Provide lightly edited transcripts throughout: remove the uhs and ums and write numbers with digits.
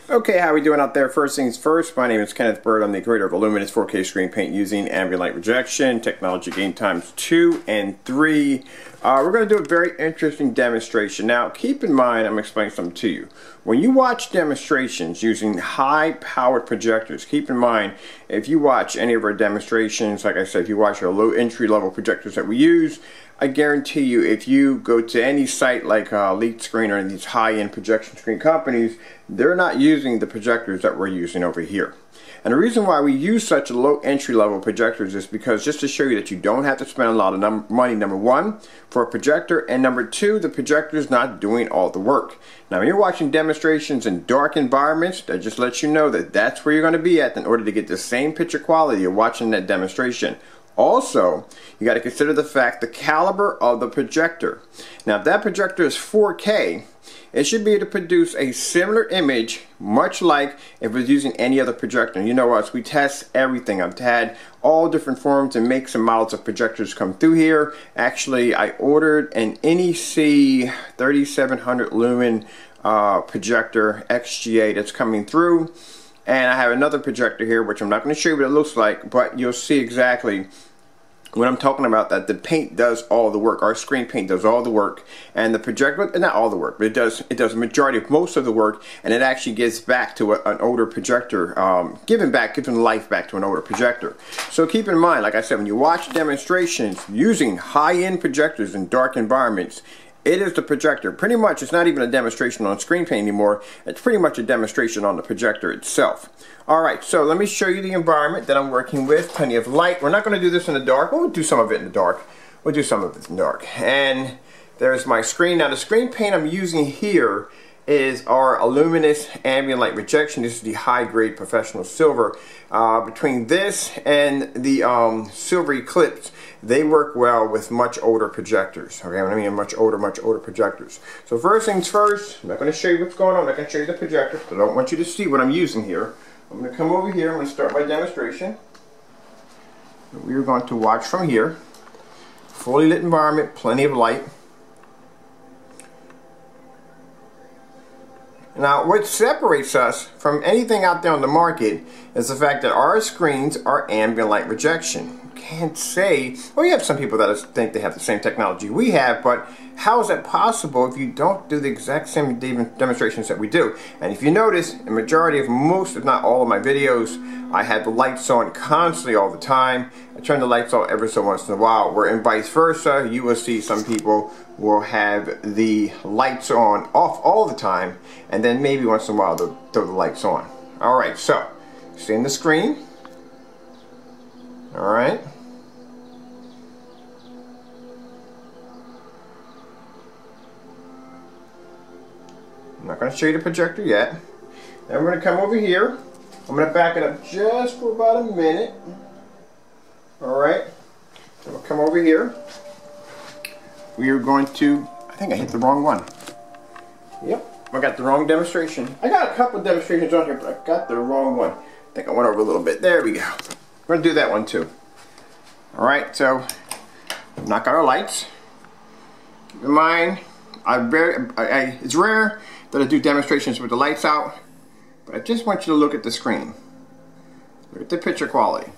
Okay, how are we doing out there? First things first, my name is Kenneth Bird. I'm the creator of a luminous 4K screen paint using ambient light rejection, technology gain times 2 and 3. We're going to do a very interesting demonstration. Now, keep in mind, I'm explaining something to you. When you watch demonstrations using high-powered projectors, keep in mind, if you watch any of our demonstrations, like I said, if you watch our low entry-level projectors that we use, I guarantee you, if you go to any site like Elite Screen or these high-end projection screen companies, they're not using the projectors that we're using over here. And the reason why we use such a low entry-level projectors is because just to show you that you don't have to spend a lot of money, number one, for a projector, and number two, the projector is not doing all the work. Now, when you're watching demonstrations in dark environments, that just lets you know that that's where you're going to be at in order to get the same picture quality of watching that demonstration. Also, you got to consider the fact the caliber of the projector. Now, if that projector is 4K, it should be able to produce a similar image, much like if it was using any other projector. You know us, we test everything. I've had all different forms and makes and models of projectors come through here. Actually, I ordered an NEC 3700 lumen projector XGA that's coming through. And I have another projector here, which I'm not going to show you what it looks like, but you'll see exactly what I'm talking about, that the paint does all the work. Our screen paint does all the work, and the projector, not all the work, but it does a majority of most of the work, and it actually gives back to an older projector, giving life back to an older projector. So keep in mind, like I said, when you watch demonstrations using high-end projectors in dark environments, it is the projector. Pretty much, it's not even a demonstration on screen paint anymore. It's pretty much a demonstration on the projector itself. Alright, so let me show you the environment that I'm working with. Plenty of light. We're not going to do this in the dark. We'll do some of it in the dark. We'll do some of it in the dark. And there's my screen. Now, the screen paint I'm using here is our luminous ambient light rejection. This is the high-grade professional silver. Between this and the silver eclipse, they work well with much older projectors. Okay, I mean much older projectors. So first things first, I'm not going to show you what's going on. I'm not going to show you the projector. I don't want you to see what I'm using here. I'm going to come over here. I'm going to start my demonstration. We are going to watch from here. Fully lit environment, plenty of light. Now, what separates us from anything out there on the market is the fact that our screens are ambient light rejection. You can't say, well, you have some people that think they have the same technology we have, but how is that possible if you don't do the exact same demonstrations that we do? And if you notice, the majority of most, if not all of my videos, I have the lights on constantly all the time. I turn the lights on every so once in a while, where and vice versa, you will see some people will have the lights on off all the time, and then maybe once in a while they'll throw the lights on. Alright, so stay in the screen. Alright. I'm not going to show you the projector yet. Then we're going to come over here. I'm going to back it up just for about a minute. Alright. So we'll come over here. We are going to, I think I hit the wrong one. Yep, I got the wrong demonstration. I got a couple of demonstrations on here, but I got the wrong one. I think I went over a little bit. There we go. We're going to do that one too. Alright, so knock out our lights. Keep in mind, it's rare that I do demonstrations with the lights out, but I just want you to look at the screen. Look at the picture quality.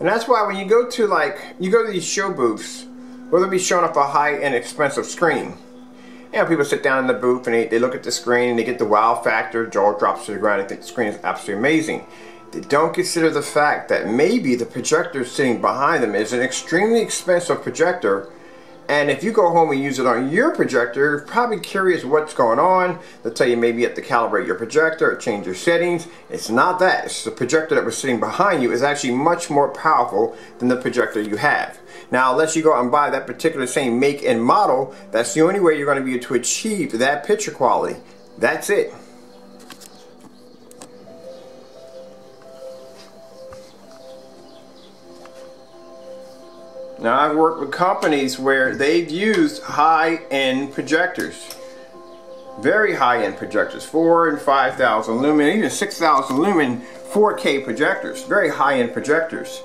And that's why when you go to these show booths, where they'll be showing off a high-end expensive screen, you know, people sit down in the booth and they look at the screen and they get the wow factor, jaw drops to the ground, and think the screen is absolutely amazing. They don't consider the fact that maybe the projector sitting behind them is an extremely expensive projector, and if you go home and use it on your projector, you're probably curious what's going on. They'll tell you maybe you have to calibrate your projector or change your settings. It's not that. It's the projector that was sitting behind you is actually much more powerful than the projector you have. Now, unless you go out and buy that particular same make and model, that's the only way you're going to be able to achieve that picture quality. That's it. Now, I've worked with companies where they've used high-end projectors. Very high-end projectors, 4,000 and 5,000 lumen, even 6,000 lumen 4K projectors, very high-end projectors.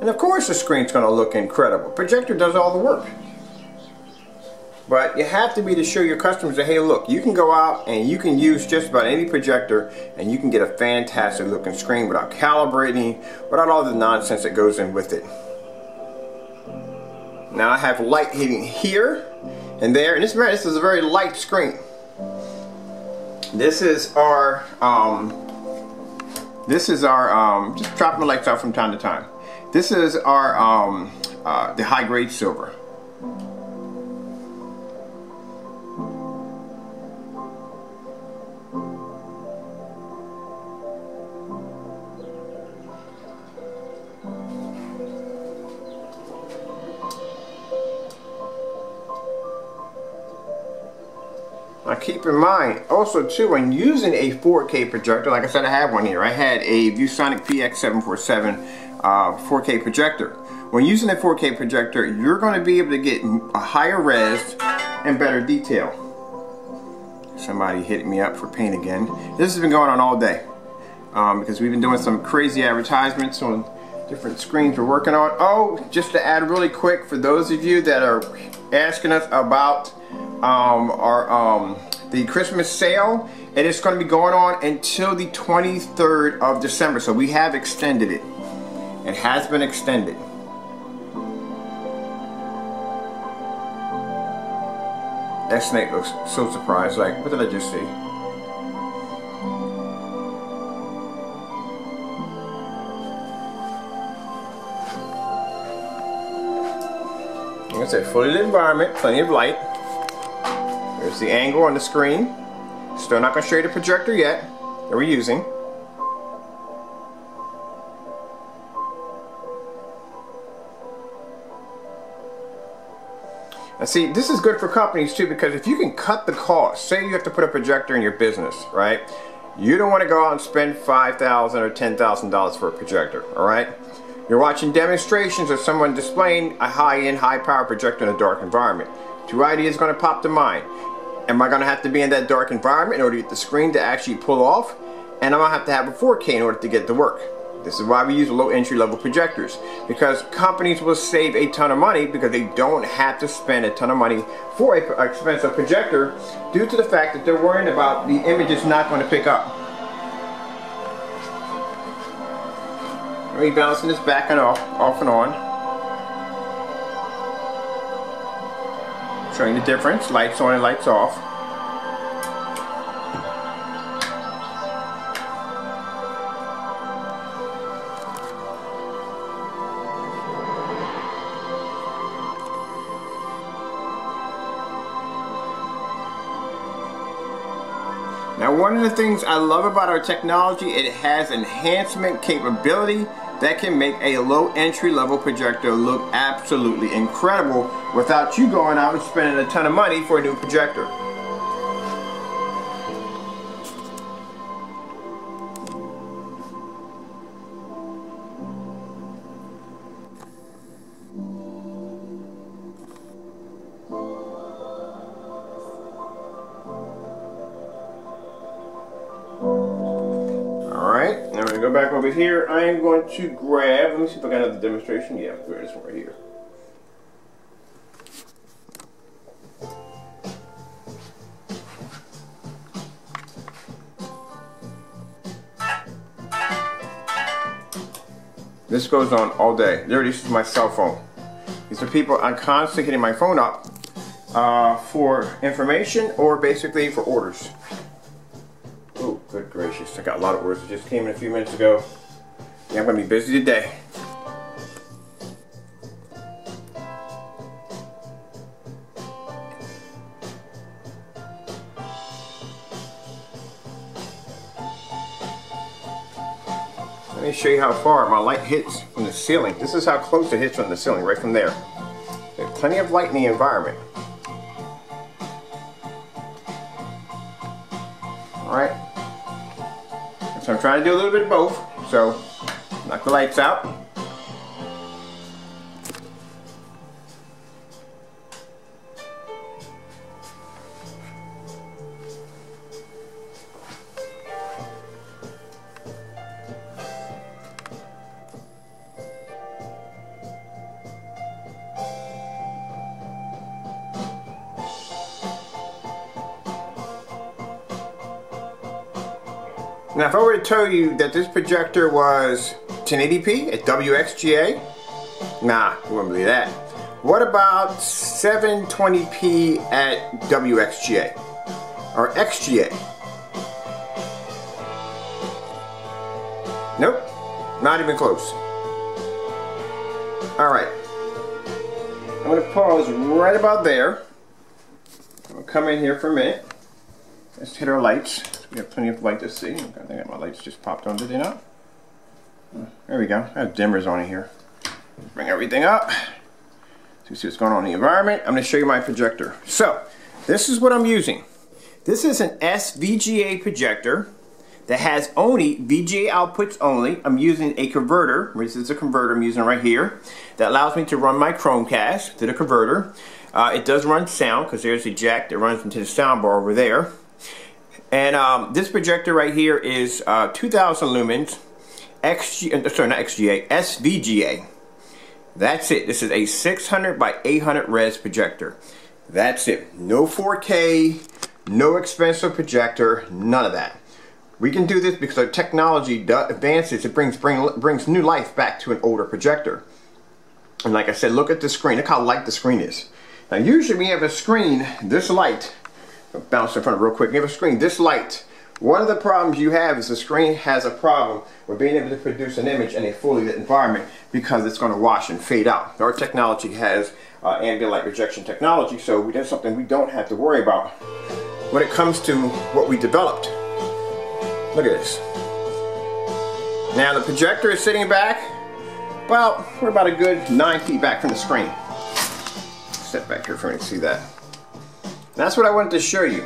And of course the screen's going to look incredible. Projector does all the work. But you have to be to show your customers that, hey, look, you can go out and you can use just about any projector and you can get a fantastic looking screen without calibrating, without all the nonsense that goes in with it. Now I have light hitting here and there, and this is a very light screen. This is our just dropping the lights out from time to time. This is our the high grade silver. Now keep in mind also too, when using a 4K projector, like I said, I have one here. I had a ViewSonic PX747 4K projector. When using a 4K projector, you're going to be able to get a higher res and better detail. Somebody hit me up for paint again. This has been going on all day because we've been doing some crazy advertisements on different screens we're working on. Oh, just to add really quick, for those of you that are asking us about the Christmas sale, it is going to be going on until the 23rd of December. So we have extended it. It has been extended. That snake looks so surprised. Like, what did I just see? Like I said, fully lit environment, plenty of light. There's the angle on the screen. Still not going to show you the projector yet that we're using. Now see, this is good for companies too, because if you can cut the cost, say you have to put a projector in your business, right? You don't want to go out and spend $5,000 or $10,000 for a projector, all right? You're watching demonstrations of someone displaying a high-end, high-power projector in a dark environment. Two ideas are going to pop to mind. Am I going to have to be in that dark environment in order to get the screen to actually pull off? And I'm going to have to have a 4K in order to get it to work. This is why we use low entry-level projectors, because companies will save a ton of money because they don't have to spend a ton of money for an expensive projector due to the fact that they're worrying about the image is not going to pick up. Rebalancing this back and off and on. Showing the difference, lights on and lights off. Now, one of the things I love about our technology, it has enhancement capability that can make a low entry level projector look absolutely incredible without you going out and spending a ton of money for a new projector. Go back over here. I am going to grab, let me see if I got another demonstration. Yeah, I'll grab this one right here. This goes on all day. There, this is my cell phone. These are people, I'm constantly hitting my phone up for information or basically for orders. Oh, good gracious. I got a lot of orders that just came in a few minutes ago. Yeah, I'm going to be busy today. Let me show you how far my light hits from the ceiling. This is how close it hits from the ceiling, right from there. There's plenty of light in the environment. Alright. So I'm trying to do a little bit of both. So, knock the lights out. Now if I were to tell you that this projector was 1080p at WXGA, nah, you wouldn't believe that. What about 720p at WXGA or XGA? Nope, not even close. Alright, I'm going to pause right about there. I'll come in here for a minute. Let's hit our lights. We have plenty of light to see. I think my lights just popped on, did they not? There we go. I have dimmers on here. Bring everything up. So you see what's going on in the environment. I'm going to show you my projector. So, this is what I'm using. This is an SVGA projector that has only VGA outputs only. I'm using a converter. This is a converter I'm using right here that allows me to run my Chromecast to the converter. It does run sound because there's a jack that runs into the sound bar over there. And this projector right here is 2000 lumens, SVGA. That's it. This is a 600 by 800 res projector. That's it. No 4K, no expensive projector, none of that. We can do this because our technology advances. It brings new life back to an older projector. And like I said, look at the screen. Look how light the screen is. Now usually we have a screen this light. I'll bounce in front of it real quick. You have a screen this light. One of the problems you have is the screen has a problem with being able to produce an image in a fully lit environment because it's going to wash and fade out. Our technology has ambient light rejection technology, so that's something we don't have to worry about when it comes to what we developed. Look at this. Now the projector is sitting back. Well, we're about a good 9 feet back from the screen. Step back here for me to see that. That's what I wanted to show you.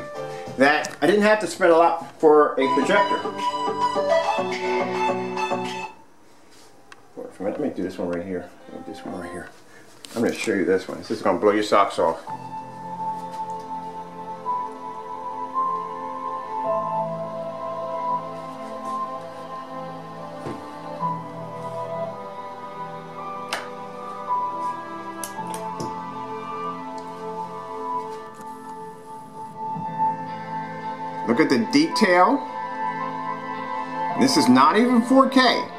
That I didn't have to spend a lot for a projector. Wait for a minute. Let me do this one right here. This one right here. I'm going to show you this one. This is going to blow your socks off. Look at the detail. This is not even 4K.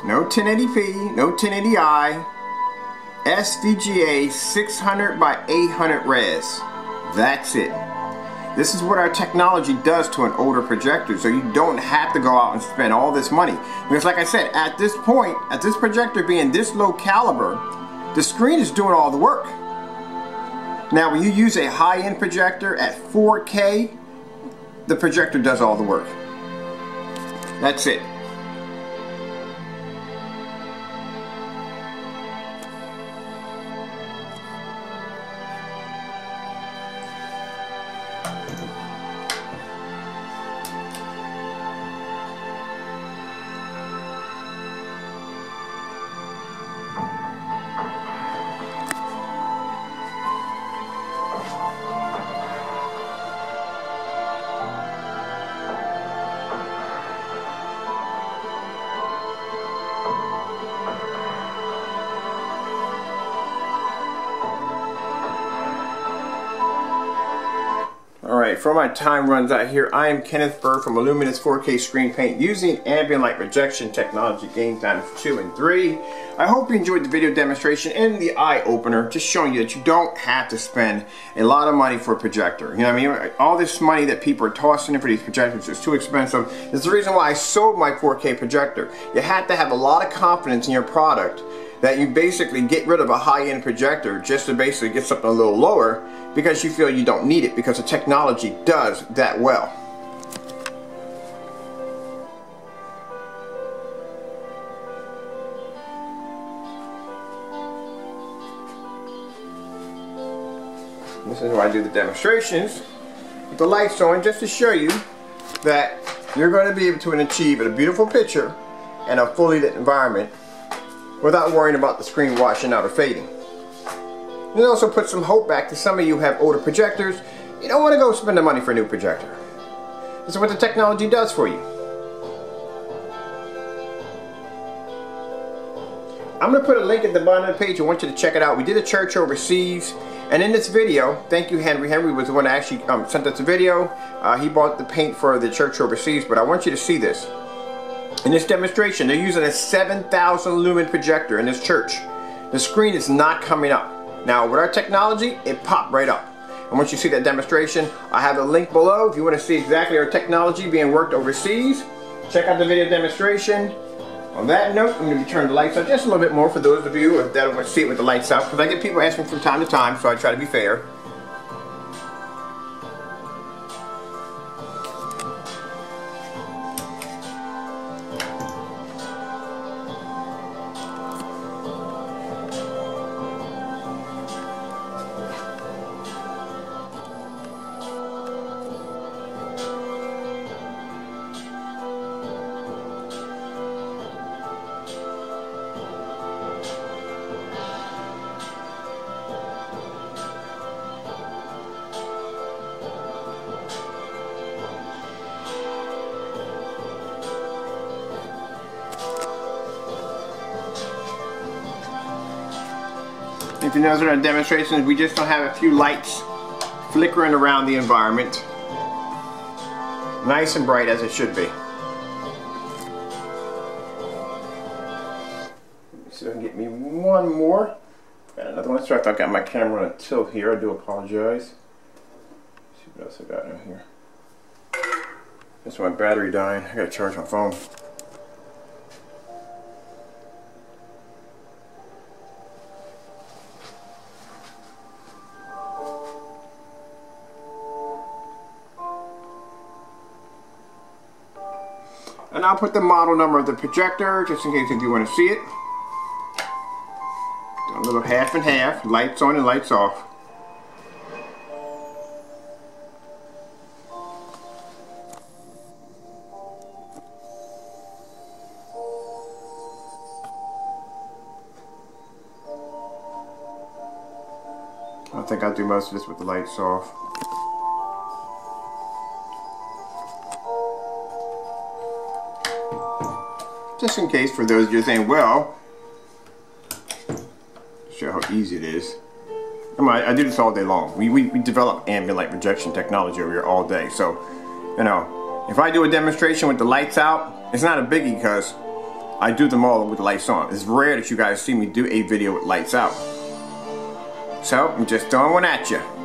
No 1080p, no 1080i. SVGA 600 by 800 res. That's it. This is what our technology does to an older projector, so you don't have to go out and spend all this money. Because like I said, at this point, at this projector being this low caliber, the screen is doing all the work. Now when you use a high-end projector at 4K, the projector does all the work. That's it. Alright, before my time runs out here, I am Kenneth Bird from Luminous 4K Screen Paint using ambient light rejection technology game times 2 and 3. I hope you enjoyed the video demonstration and the eye opener, just showing you that you don't have to spend a lot of money for a projector. You know what I mean? All this money that people are tossing in for these projectors is too expensive. It's the reason why I sold my 4K projector. You have to have a lot of confidence in your product that you basically get rid of a high-end projector just to basically get something a little lower because you feel you don't need it because the technology does that well. This is why I do the demonstrations with the lights on, just to show you that you're going to be able to achieve a beautiful picture in a fully lit environment without worrying about the screen washing out or fading. It also puts some hope back to some of you who have older projectors. You don't want to go spend the money for a new projector. This is what the technology does for you. I'm going to put a link at the bottom of the page. I want you to check it out. We did a church overseas, and in this video, thank you Henry. Henry was the one that actually sent us the video. He bought the paint for the church overseas, but I want you to see this. In this demonstration, they're using a 7,000 lumen projector in this church. The screen is not coming up. Now, with our technology, it popped right up. And once you see that demonstration, I have a link below. If you want to see exactly our technology being worked overseas, check out the video demonstration. On that note, I'm going to turn the lights on just a little bit more for those of you that want to see it with the lights out, because I get people asking from time to time, so I try to be fair. If you notice in our demonstrations, we just don't have a few lights flickering around the environment. Nice and bright as it should be. Let me see if I can get me one more. Got another one. Sorry, I've got my camera on a tilt here. I do apologize. Let's see what else I got in here. That's my battery dying. I gotta charge my phone. And I'll put the model number of the projector, just in case if you want to see it. A little half and half, lights on and lights off. I think I'll do most of this with the lights off. Just in case, for those of you saying, well, show how easy it is. I do this all day long. We develop ambient light projection technology over here all day. So, you know, if I do a demonstration with the lights out, it's not a biggie because I do them all with the lights on. It's rare that you guys see me do a video with lights out. So, I'm just throwing one at you.